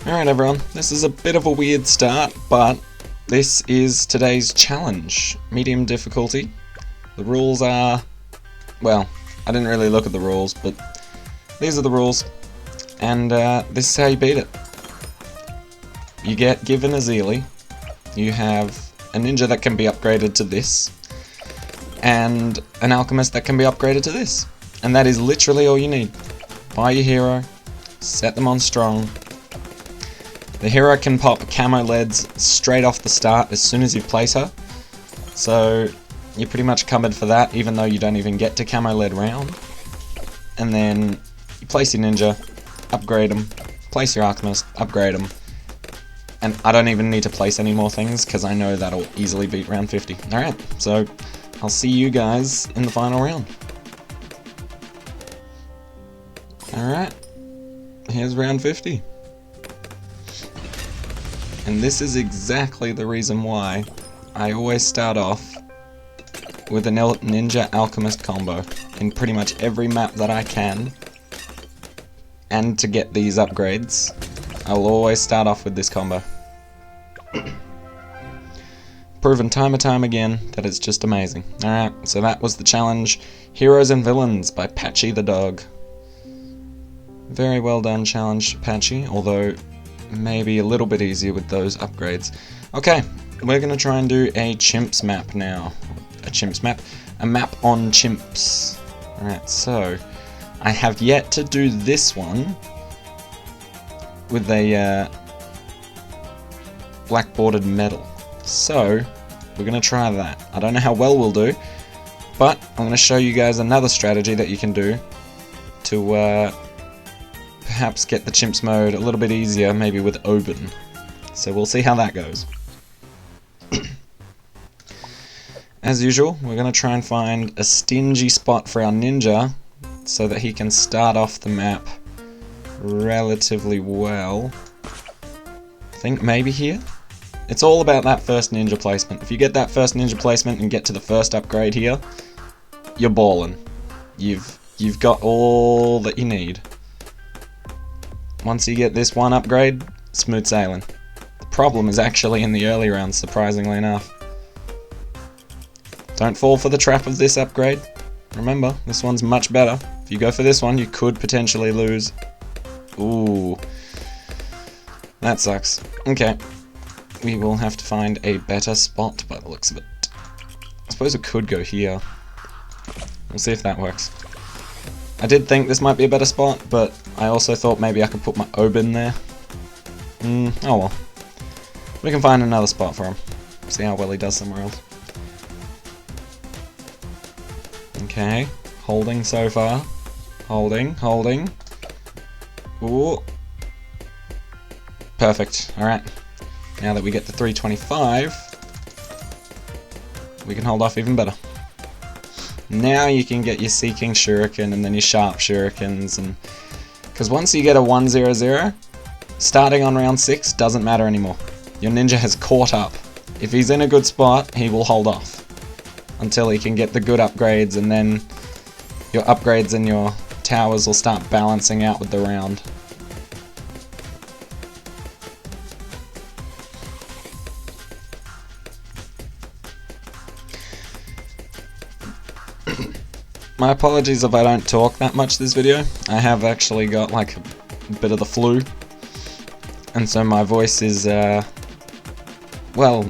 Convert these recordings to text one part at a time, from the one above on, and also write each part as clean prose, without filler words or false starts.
Alright everyone, this is a bit of a weird start, but this is today's challenge. Medium difficulty. The rules are... well, I didn't really look at the rules, but these are the rules. And this is how you beat it. You get given a Zeely. You have a ninja that can be upgraded to this. And an alchemist that can be upgraded to this. And that is literally all you need. Buy your hero, set them on strong. The hero can pop camo leads straight off the start as soon as you place her. So you're pretty much covered for that, even though you don't even get to camo lead round. And then you place your ninja, upgrade them, place your alchemist, upgrade them. And I don't even need to place any more things because I know that'll easily beat round 50. Alright, so I'll see you guys in the final round. Alright, here's round 50. And this is exactly the reason why I always start off with a ninja alchemist combo in pretty much every map that I can. And to get these upgrades, I'll always start off with this combo. Proven time and time again that it's just amazing. Alright, so that was the challenge. Heroes and Villains by Patchy the Dog. Very well done challenge, Patchy, although maybe a little bit easier with those upgrades. Okay, we're gonna try and do a chimps map now. A chimps map? A map on chimps. Alright, so I have yet to do this one with a black bordered metal. So we're gonna try that. I don't know how well we'll do, but I'm gonna show you guys another strategy that you can do to perhaps get the chimps mode a little bit easier, maybe with Oben. So we'll see how that goes. As usual, we're going to try and find a stingy spot for our ninja so that he can start off the map relatively well. I think maybe here? It's all about that first ninja placement. If you get that first ninja placement and get to the first upgrade here, you're ballin'. You've got all that you need. Once you get this one upgrade, smooth sailing. The problem is actually in the early rounds, surprisingly enough. Don't fall for the trap of this upgrade. Remember, this one's much better. If you go for this one, you could potentially lose. Ooh. That sucks. Okay. We will have to find a better spot by the looks of it. I suppose we could go here. We'll see if that works. I did think this might be a better spot, but I also thought maybe I could put my Oben there. Oh well. We can find another spot for him. See how well he does somewhere else. Okay. Holding so far. Holding. Ooh. Perfect. Alright. Now that we get to 325, we can hold off even better. Now you can get your Seeking Shuriken and then your Sharp Shurikens, and because once you get a 1-0-0, starting on round 6 doesn't matter anymore. Your ninja has caught up. If he's in a good spot, he will hold off until he can get the good upgrades, and then your upgrades and your towers will start balancing out with the round. My apologies if I don't talk that much this video. I have actually got like a bit of the flu, and so my voice is, well,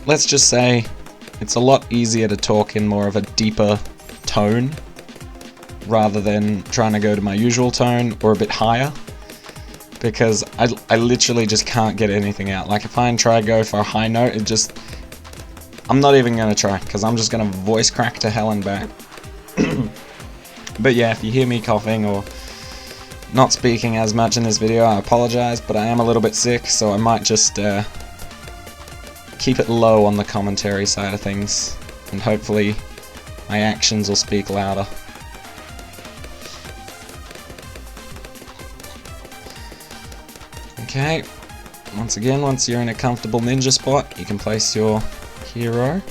let's just say it's a lot easier to talk in more of a deeper tone rather than trying to go to my usual tone or a bit higher, because I literally just can't get anything out. Like if I try to go for a high note, it just, I'm not even going to try, because I'm just going to voice crack to hell and back. But yeah, if you hear me coughing or not speaking as much in this video, I apologize, but I am a little bit sick, so I might just keep it low on the commentary side of things, and hopefully my actions will speak louder. Okay, once again, once you're in a comfortable ninja spot, you can place your hero.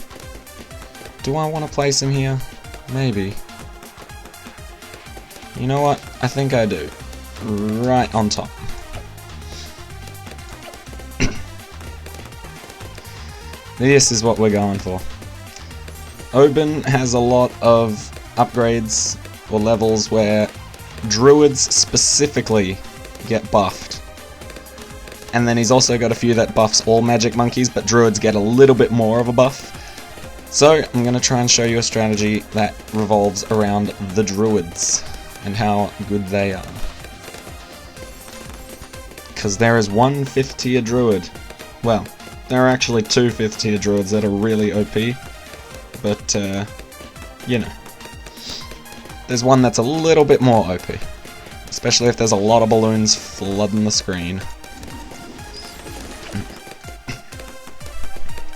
Do I want to place him here? Maybe. You know what? I think I do. Right on top. This is what we're going for. Oban has a lot of upgrades or levels where druids specifically get buffed. And then he's also got a few that buffs all magic monkeys, but druids get a little bit more of a buff. So I'm going to try and show you a strategy that revolves around the druids and how good they are. Because there is one 5th tier druid. Well, there are actually two 5th tier druids that are really OP. But, you know. There's one that's a little bit more OP. Especially if there's a lot of balloons flooding the screen.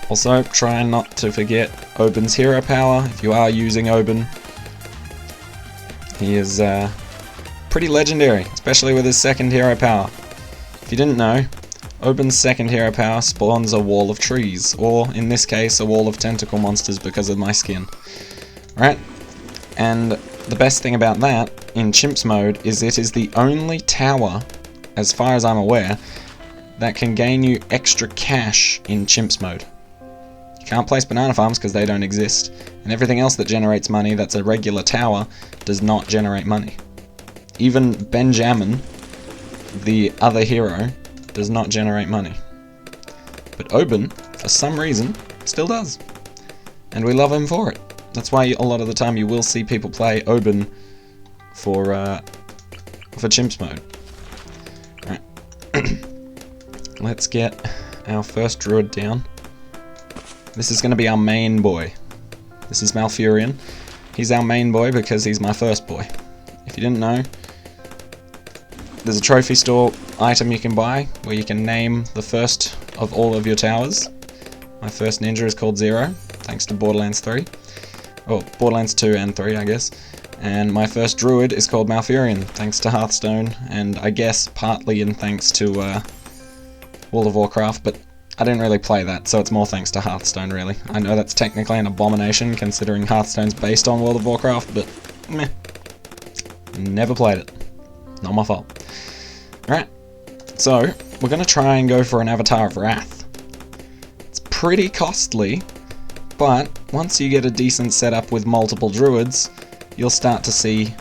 Also, try not to forget Oban's hero power if you are using Oban. He is pretty legendary, especially with his second hero power. If you didn't know, Oban's second hero power spawns a wall of trees, or in this case, a wall of tentacle monsters because of my skin. Right? And the best thing about that, in Chimps mode, is it is the only tower, as far as I'm aware, that can gain you extra cash in Chimps mode. You can't place banana farms because they don't exist, and everything else that generates money that's a regular tower does not generate money. Even Benjamin, the other hero, does not generate money. But Oban, for some reason, still does. And we love him for it. That's why a lot of the time you will see people play Oban for Chimps mode. Alright. Let's get our first druid down. This is going to be our main boy. This is Malfurion. He's our main boy because he's my first boy. If you didn't know, there's a trophy store item you can buy where you can name the first of all of your towers. My first ninja is called Zero, thanks to Borderlands 3. Oh, Borderlands 2 and 3, I guess. And my first druid is called Malfurion, thanks to Hearthstone, and I guess partly in thanks to World of Warcraft, but I didn't really play that, so it's more thanks to Hearthstone, really. I know that's technically an abomination, considering Hearthstone's based on World of Warcraft, but meh. Never played it. Not my fault. Alright, so we're going to try and go for an Avatar of Wrath. It's pretty costly, but once you get a decent setup with multiple druids, you'll start to see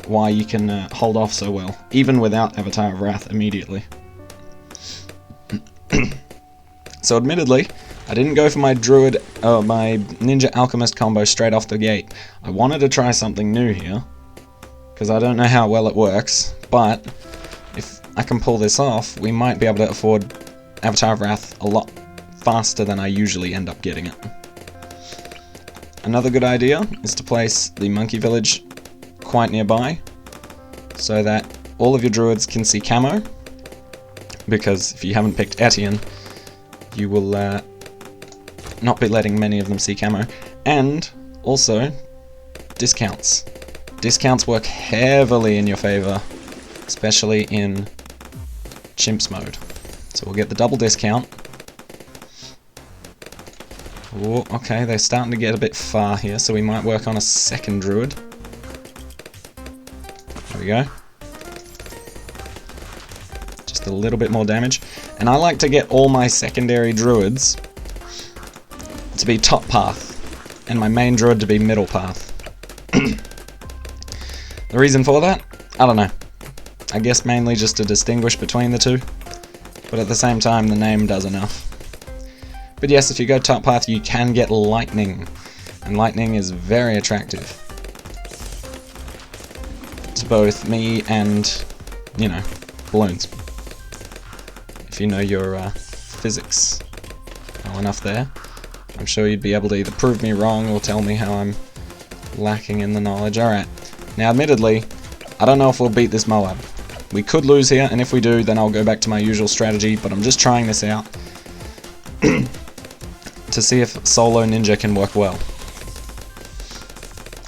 why you can hold off so well, even without Avatar of Wrath immediately. So admittedly, I didn't go for my druid, my ninja alchemist combo straight off the gate. I wanted to try something new here, because I don't know how well it works, but if I can pull this off, we might be able to afford Avatar of Wrath a lot faster than I usually end up getting it. Another good idea is to place the monkey village quite nearby, so that all of your druids can see camo, because if you haven't picked Etienne, you will not be letting many of them see camo, and also discounts. Discounts work heavily in your favor, especially in Chimps mode. So we'll get the double discount. Oh, okay, they're starting to get a bit far here, so we might work on a second druid. There we go. Just a little bit more damage. And I like to get all my secondary druids to be top path, and my main druid to be middle path. The reason for that? I don't know. I guess mainly just to distinguish between the two, but at the same time the name does enough. But yes, if you go top path you can get lightning, and lightning is very attractive to both me and, you know, balloons. If you know your physics well enough there, I'm sure you'd be able to either prove me wrong or tell me how I'm lacking in the knowledge. Alright, now admittedly, I don't know if we'll beat this Moab. We could lose here, and if we do, then I'll go back to my usual strategy, but I'm just trying this out to see if solo ninja can work well.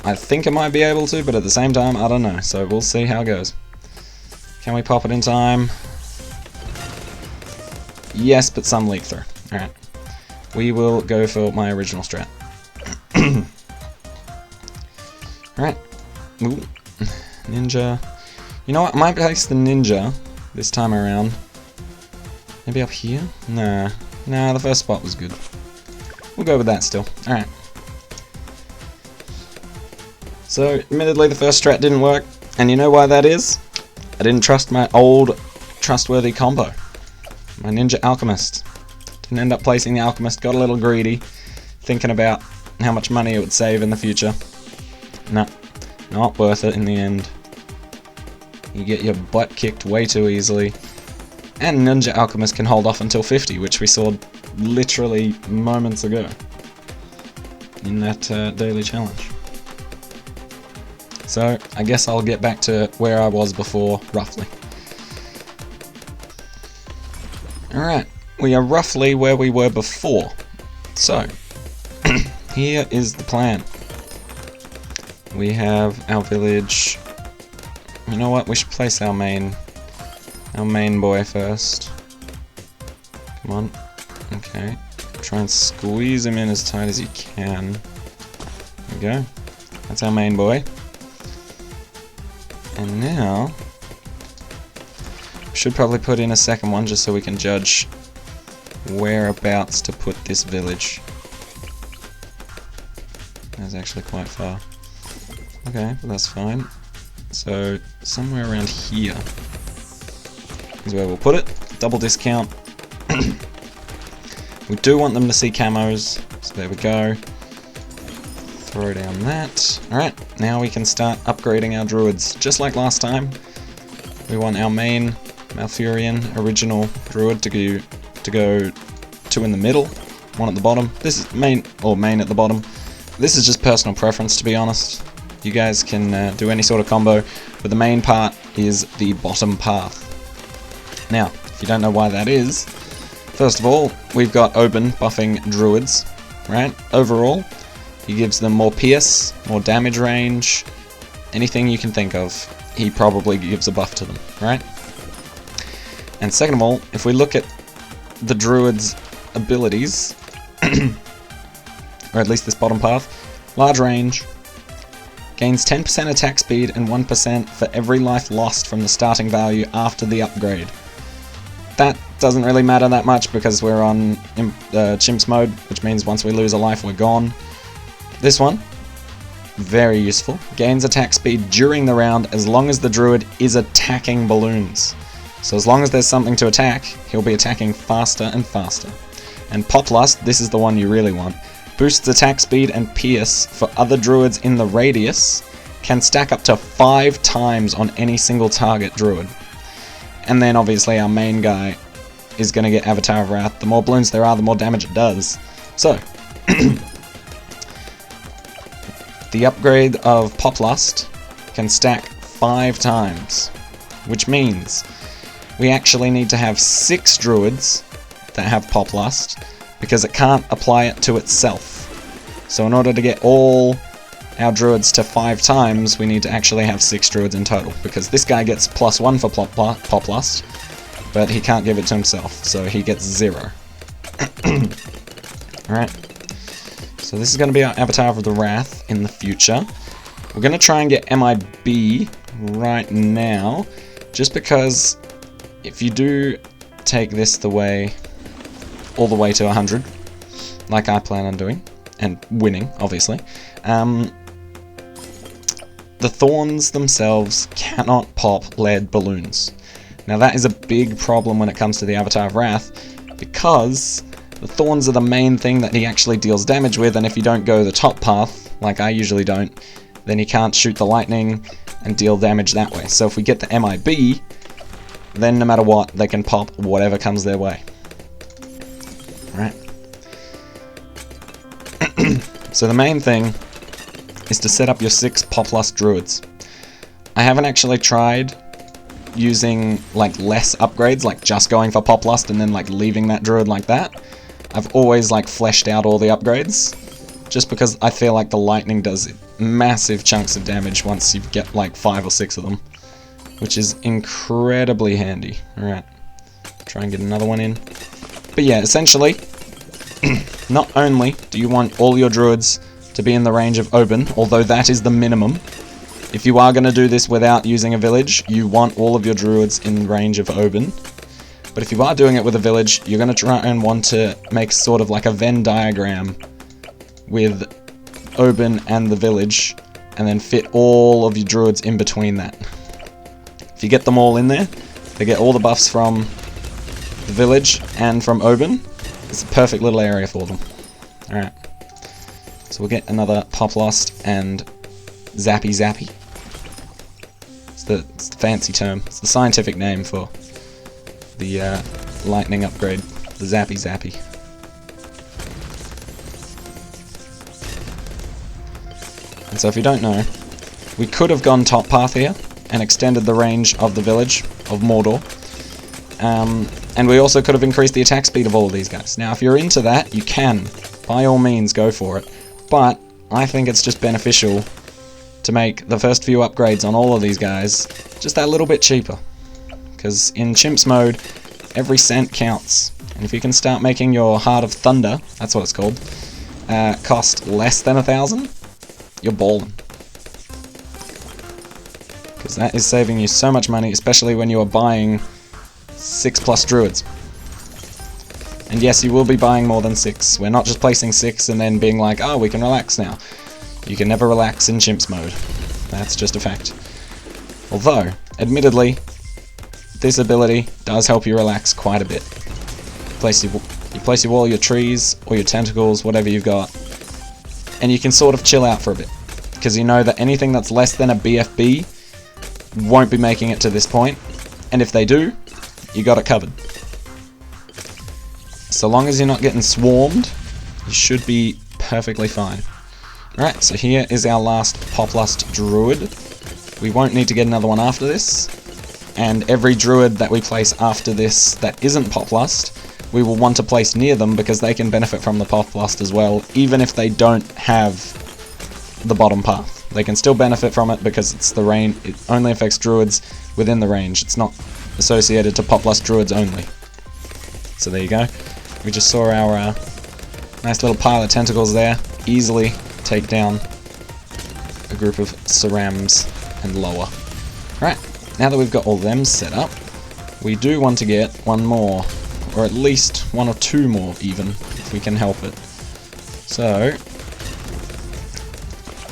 I think I might be able to, but at the same time, I don't know, so we'll see how it goes. Can we pop it in time? Yes, but some leak through. Alright. We will go for my original strat. Alright. Ooh. Ninja. You know what? I might place the ninja this time around. Maybe up here? Nah. Nah, the first spot was good. we'll go with that still. Alright. So, admittedly the first strat didn't work, and you know why that is? I didn't trust my old trustworthy combo. My Ninja Alchemist. Didn't end up placing the Alchemist, got a little greedy, thinking about how much money it would save in the future. No, not worth it in the end. You get your butt kicked way too easily. And Ninja Alchemist can hold off until 50, which we saw literally moments ago in that daily challenge. So, I guess I'll get back to where I was before, roughly. Alright, we are roughly where we were before. So, here is the plan. We have our village. You know what, we should place our main boy first. Come on. Okay. Try and squeeze him in as tight as you can. There we go. That's our main boy. And now, we should probably put in a second one just so we can judge whereabouts to put this village. That's actually quite far. Okay, but that's fine. So, somewhere around here is where we'll put it. Double discount. We do want them to see camos, so there we go. Throw down that. Alright, now we can start upgrading our druids. Just like last time, we want our main Malfurion original druid to go 2 in the middle, 1 at the bottom. This is main at the bottom. This is just personal preference, to be honest. You guys can do any sort of combo, but the main part is the bottom path. Now, if you don't know why that is, first of all, we've got Oban buffing druids, right? Overall, he gives them more pierce, more damage range, anything you can think of, he probably gives a buff to them, right? And second of all, if we look at the druid's abilities, or at least this bottom path, large range, gains 10% attack speed and 1% for every life lost from the starting value after the upgrade. That doesn't really matter that much because we're on chimps mode, which means once we lose a life we're gone. This one, very useful. Gains attack speed during the round as long as the druid is attacking balloons. So as long as there's something to attack, he'll be attacking faster and faster. And Poplust, this is the one you really want. Boosts attack speed and pierce for other druids in the radius, can stack up to 5 times on any single target druid. And then obviously our main guy is going to get Avatar of Wrath. The more balloons there are, the more damage it does. So, the upgrade of Poplust can stack 5 times, which means we actually need to have 6 druids that have Poplust, because it can't apply it to itself. So in order to get all our druids to 5 times, we need to actually have 6 druids in total, because this guy gets +1 for Poplust, but he can't give it to himself, so he gets 0. Alright, so this is going to be our Avatar of the Wrath in the future. We're going to try and get MIB right now, just because if you do take this all the way to 100, like I plan on doing, and winning, obviously, the thorns themselves cannot pop lead balloons. Now that is a big problem when it comes to the Avatar of Wrath, because the thorns are the main thing that he actually deals damage with, and if you don't go the top path, like I usually don't, then he can't shoot the lightning and deal damage that way. So if we get the MIB, then no matter what, they can pop whatever comes their way. Alright. So the main thing is to set up your 6 Poplust druids. I haven't actually tried using like less upgrades, like just going for Poplust and then like leaving that druid like that. I've always like fleshed out all the upgrades, just because I feel like the lightning does massive chunks of damage once you get like 5 or 6 of them, which is incredibly handy. Alright, try and get another one in. But yeah, essentially, not only do you want all your druids to be in the range of Oban, although that is the minimum. If you are going to do this without using a village, you want all of your druids in range of Oban. But if you are doing it with a village, you're going to try and want to make sort of like a Venn diagram with Oban and the village, and then fit all of your druids in between that. If you get them all in there, they get all the buffs from the village and from Oban. It's a perfect little area for them. Alright. So we'll get another Pop Lost and Zappy Zappy. It's the fancy term. It's the scientific name for the lightning upgrade. The Zappy Zappy. And so if you don't know, we could have gone top path here and extended the range of the village of Mordor. And we also could have increased the attack speed of all of these guys. Now if you're into that, you can, by all means, go for it. But I think it's just beneficial to make the first few upgrades on all of these guys just that little bit cheaper. Because in Chimps mode, every cent counts. And if you can start making your Heart of Thunder, that's what it's called, cost less than 1,000, you're balling. Because that is saving you so much money, especially when you are buying 6+ druids. And yes, you will be buying more than 6. We're not just placing 6 and then being like, oh, we can relax now. You can never relax in Chimps mode. That's just a fact. Although, admittedly, this ability does help you relax quite a bit. You place your wall, your trees, or your tentacles, whatever you've got, and you can sort of chill out for a bit. Because you know that anything that's less than a BFB won't be making it to this point, and if they do, you got it covered. So long as you're not getting swarmed, you should be perfectly fine. Alright, so here is our last Poplust Druid. We won't need to get another one after this, and every Druid that we place after this that isn't Poplust, we will want to place near them because they can benefit from the Poplust as well, even if they don't have the bottom path. They can still benefit from it because it's the range. It only affects Druids within the range. It's not associated to Poplust Druids only. So there you go. We just saw our nice little pile of tentacles there. Easily take down a group of Cerams and lower. Right, now that we've got all them set up, we do want to get one more, or at least one or two more even, if we can help it. So,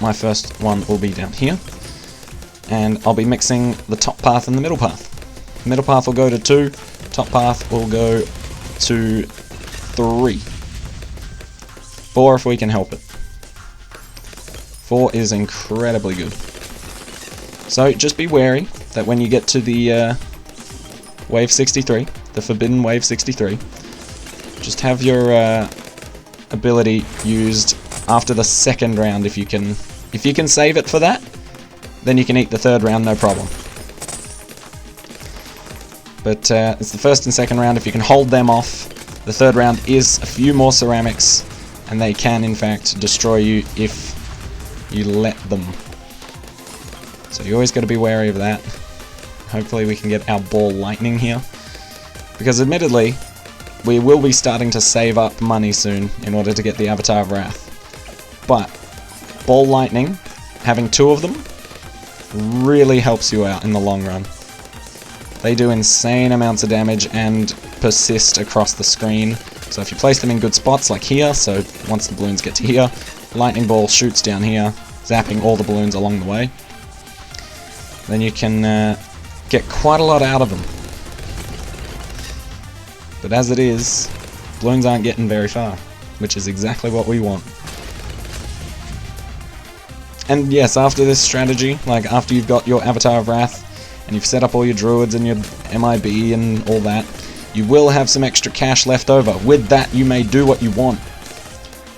my first one will be down here, and I'll be mixing the top path and the middle path. Middle path will go to 2, top path will go to 3. 4 if we can help it. 4 is incredibly good. So just be wary that when you get to the wave 63, the forbidden wave 63, just have your ability used after the second round if you can. If you can save it for that, then you can eat the third round, no problem. But it's the first and second round. If you can hold them off, the third round is a few more ceramics, and they can in fact destroy you if you let them. So you always got to be wary of that. Hopefully we can get our ball lightning here, because admittedly we will be starting to save up money soon in order to get the Avatar of Wrath. But ball lightning, having 2 of them, really helps you out in the long run. They do insane amounts of damage and persist across the screen. So if you place them in good spots like here, so once the balloons get to here, lightning ball shoots down here, zapping all the balloons along the way, then you can get quite a lot out of them. But as it is, balloons aren't getting very far, which is exactly what we want. And yes, after this strategy, like after you've got your Avatar of Wrath, and you've set up all your druids and your MIB and all that, you will have some extra cash left over. With that, you may do what you want.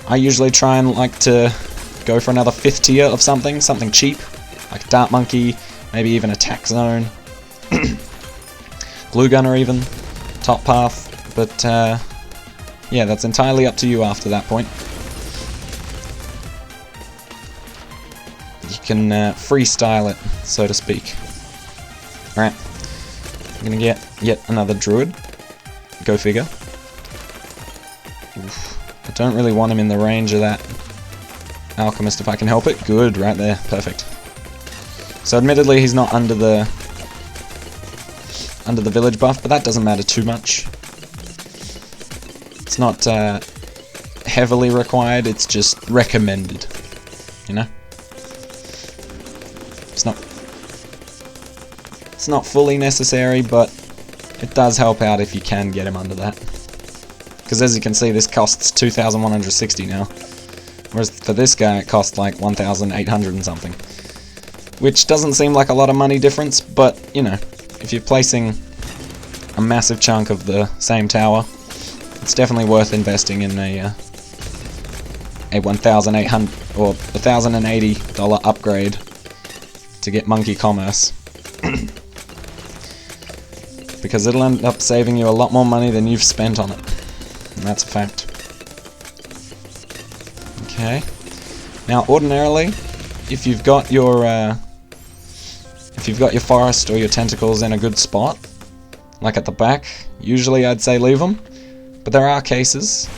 I usually try and like to go for another 5th tier of something cheap, like Dart Monkey, maybe even Attack Zone, Glue Gunner even, Top Path, but yeah, that's entirely up to you after that point. You can freestyle it, so to speak. Alright, I'm gonna get yet another druid. Go figure. Oof. I don't really want him in the range of that alchemist if I can help it. Good, right there, perfect. So admittedly he's not under the under the village buff, but that doesn't matter too much. It's not heavily required, it's just recommended, you know? It's not fully necessary, but it does help out if you can get him under that. Because as you can see, this costs 2,160 now. Whereas for this guy, it costs like 1,800 and something. Which doesn't seem like a lot of money difference, but, you know, if you're placing a massive chunk of the same tower, it's definitely worth investing in a $1,800 or $1,080 upgrade to get Monkey Commerce. Because it'll end up saving you a lot more money than you've spent on it. And that's a fact. Okay. Now, ordinarily, if you've got your forest or your tentacles in a good spot, like at the back, usually I'd say leave them. But there are cases.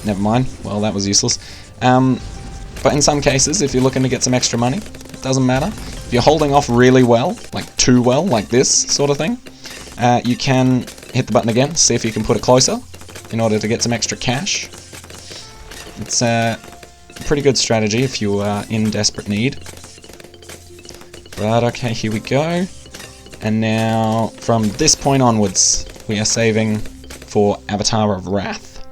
Never mind. Well, that was useless. But in some cases, if you're looking to get some extra money, it doesn't matter. If you're holding off really well, like too well, like this sort of thing, you can hit the button again, see if you can put it closer in order to get some extra cash. It's a pretty good strategy if you are in desperate need. But okay, here we go. And now, from this point onwards, we are saving for Avatar of Wrath.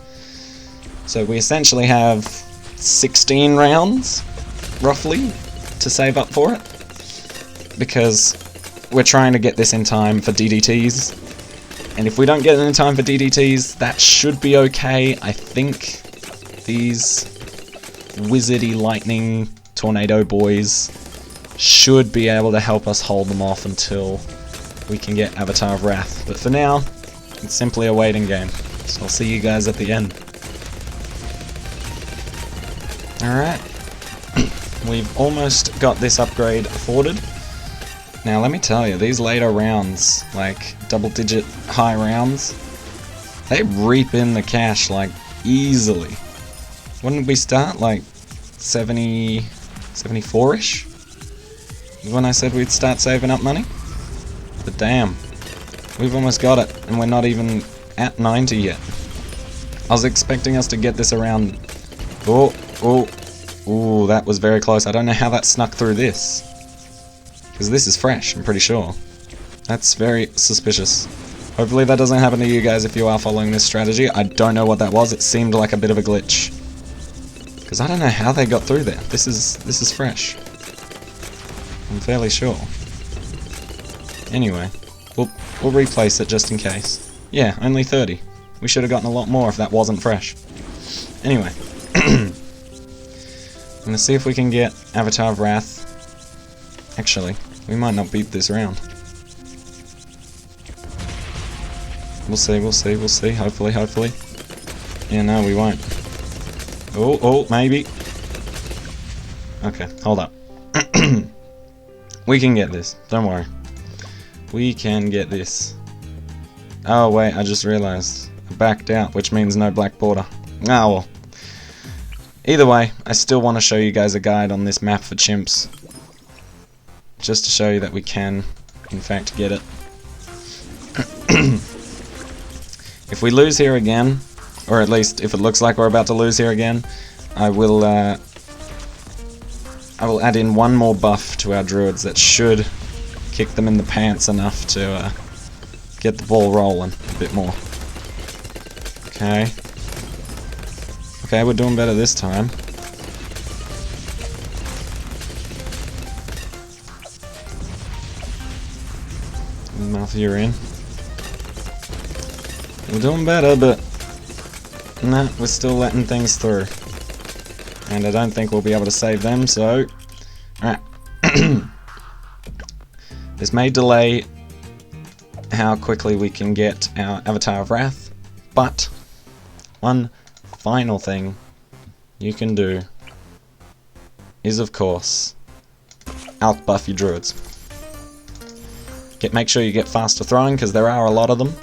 So we essentially have 16 rounds, roughly, to save up for it. Because we're trying to get this in time for DDTs. And if we don't get it in time for DDTs, that should be okay. I think these wizardy lightning tornado boys should be able to help us hold them off until we can get Avatar of Wrath. But for now, it's simply a waiting game. So I'll see you guys at the end. Alright. We've almost got this upgrade afforded. Now let me tell you, these later rounds, like double-digit high rounds, they reap in the cash like easily. When did we start? Like 70, 74-ish? When I said we'd start saving up money? But damn, we've almost got it, and we're not even at 90 yet. I was expecting us to get this around... Oh, that was very close. I don't know how that snuck through this. Because this is fresh, I'm pretty sure. That's very suspicious. Hopefully that doesn't happen to you guys if you are following this strategy. I don't know what that was. It seemed like a bit of a glitch. Because I don't know how they got through there. This is fresh. I'm fairly sure. Anyway, we'll replace it just in case. Yeah, only 30. We should have gotten a lot more if that wasn't fresh. Anyway. I'm gonna see if we can get Avatar of Wrath. Actually, we might not beat this round. We'll see. Hopefully. Yeah, no, we won't. Oh, maybe. Okay, hold up. We can get this. Don't worry. We can get this. Oh, wait, I just realized. I backed out, which means no black border. Ah, well. Either way, I still want to show you guys a guide on this map for chimps. Just to show you that we can, in fact, get it. If we lose here again, or at least if it looks like we're about to lose here again, I will add in one more buff to our druids that should kick them in the pants enough to get the ball rolling a bit more. Okay. Okay, we're doing better this time. Mouth, you're in. We're doing better, but nah, we're still letting things through. And I don't think we'll be able to save them, so... Alright. This may delay how quickly we can get our Avatar of Wrath, but one final thing you can do is, of course, outbuff your druids. Make sure you get faster throwing, because there are a lot of them.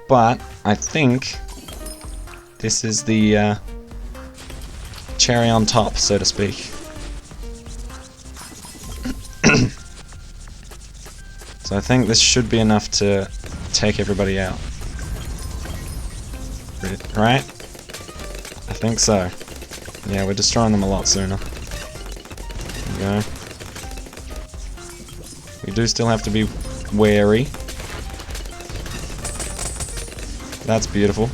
But I think this is the cherry on top, so to speak. So I think this should be enough to take everybody out. Right? I think so. Yeah, we're destroying them a lot sooner. There we go. We do still have to be wary. That's beautiful.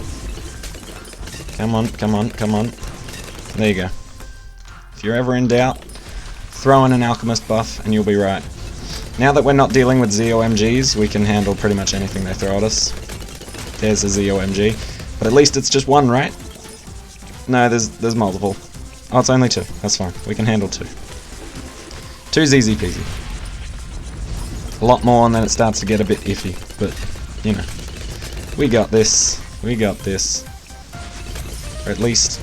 Come on, come on, come on. There you go. If you're ever in doubt, throw in an alchemist buff and you'll be right. Now that we're not dealing with ZOMGs, we can handle pretty much anything they throw at us. There's a ZOMG. But at least it's just one, right? No, there's multiple. Oh, it's only two. That's fine. We can handle two. Two's easy peasy. A lot more and then it starts to get a bit iffy. But, you know. We got this. We got this. Or at least...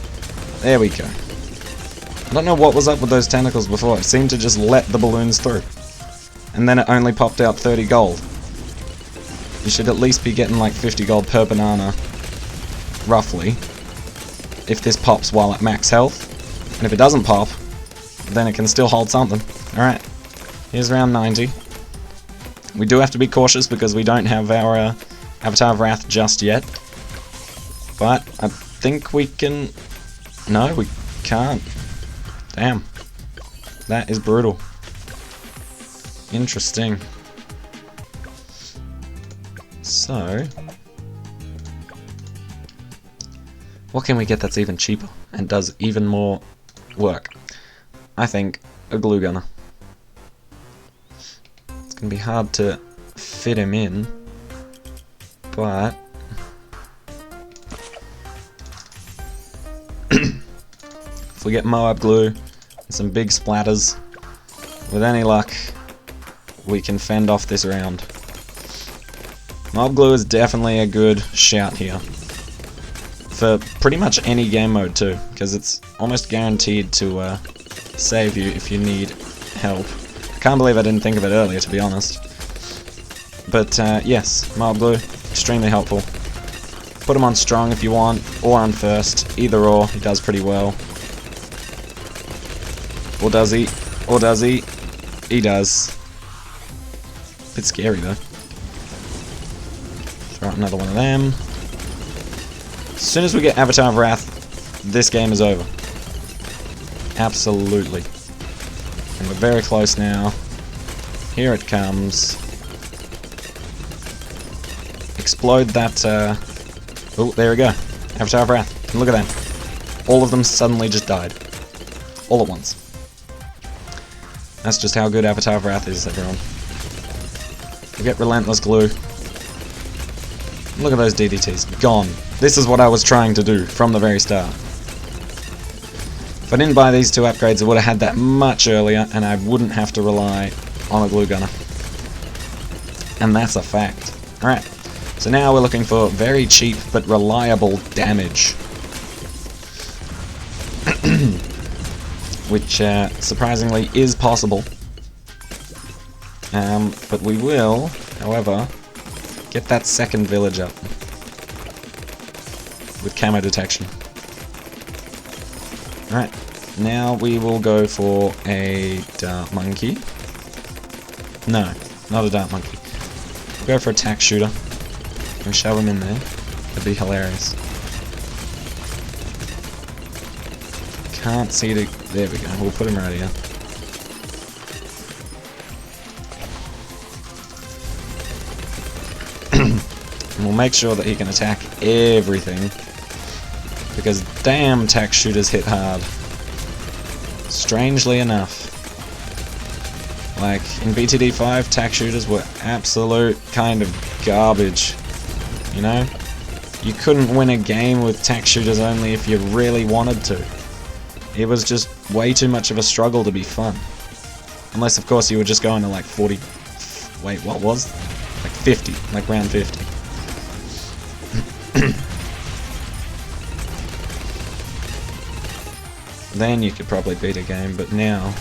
There we go. I don't know what was up with those tentacles before. It seemed to just let the balloons through. And then it only popped out 30 gold. You should at least be getting like 50 gold per banana. Roughly. If this pops while at max health. And if it doesn't pop, then it can still hold something. Alright. Here's round 90. We do have to be cautious because we don't have our Avatar of Wrath just yet. But I think we can... No, we can't. Damn. That is brutal. Interesting. So... what can we get that's even cheaper and does even more work? I think a glue gunner. It's gonna be hard to fit him in, but if we get Moab glue and some big splatters, with any luck, we can fend off this round. Mob glue is definitely a good shout here. For pretty much any game mode too, because it's almost guaranteed to save you if you need help. I can't believe I didn't think of it earlier, to be honest. But yes, mob glue, extremely helpful. Put him on strong if you want, or on first, either or, he does pretty well. Or does he? Or does he? He does. Bit scary though. Throw out another one of them. As soon as we get Avatar of Wrath, this game is over. Absolutely. And we're very close now. Here it comes. Explode that, oh, there we go. Avatar of Wrath. And look at that. All of them suddenly just died. All at once. That's just how good Avatar of Wrath is, everyone. We get Relentless Glue. Look at those DDTs. Gone. This is what I was trying to do from the very start. If I didn't buy these two upgrades, I would have had that much earlier, and I wouldn't have to rely on a glue gunner. And that's a fact. Alright, so now we're looking for very cheap but reliable damage. Which, surprisingly, is possible. But we will, however, get that second village up. With camo detection. Alright, now we will go for a dart monkey. No, not a dart monkey. We'll go for a tack shooter. And shove him in there. That'd be hilarious. Can't see the... There we go, we'll put him right here. And we'll make sure that he can attack everything. Because damn, tack shooters hit hard. Strangely enough. Like, in BTD5, tack shooters were absolute kind of garbage. You know? You couldn't win a game with tack shooters only if you really wanted to. It was just way too much of a struggle to be fun. Unless, of course, you were just going to like 40... Wait, what was? Like 50. Like round 50. Then you could probably beat a game, but now,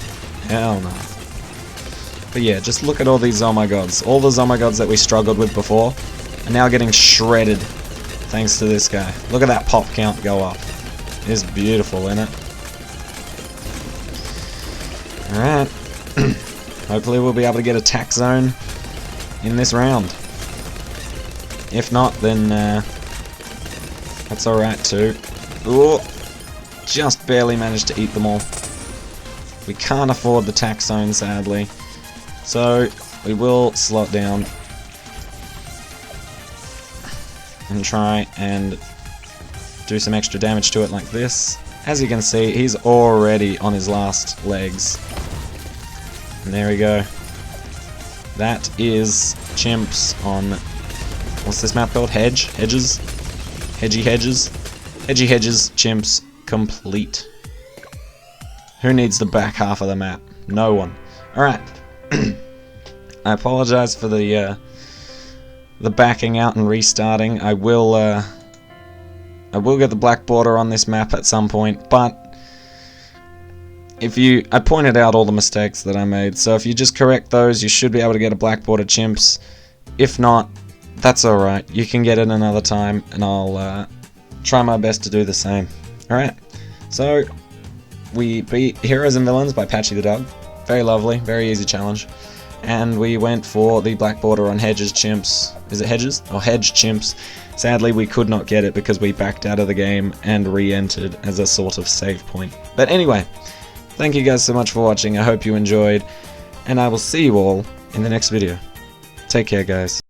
hell no. But yeah, just look at all these Zomagods. All the Zomagods that we struggled with before are now getting shredded thanks to this guy. Look at that pop count go up. It's beautiful, isn't it? Alright. Hopefully we'll be able to get a tack zone in this round. If not, then that's alright too. Ooh, just barely managed to eat them all. We can't afford the tax zone, sadly. So, we will slow it down. And try and do some extra damage to it like this. As you can see, he's already on his last legs. And there we go. That is chimps on... what's this map called? Hedge? Hedges? Hedgy Hedges? Hedgy Hedges, chimps, complete. Who needs the back half of the map? No one. Alright. I apologize for the backing out and restarting. I will get the black border on this map at some point, but I pointed out all the mistakes that I made, so if you just correct those, you should be able to get a black border chimps. If not, that's alright. You can get it another time, and I'll try my best to do the same. Alright, so we beat Heroes and Villains by Patchy the Dog. Very lovely, very easy challenge. And we went for the black border on Hedge's chimps. Is it Hedges? Or Hedge chimps. Sadly, we could not get it because we backed out of the game and re-entered as a sort of save point. But anyway, thank you guys so much for watching. I hope you enjoyed, and I will see you all in the next video. Take care, guys.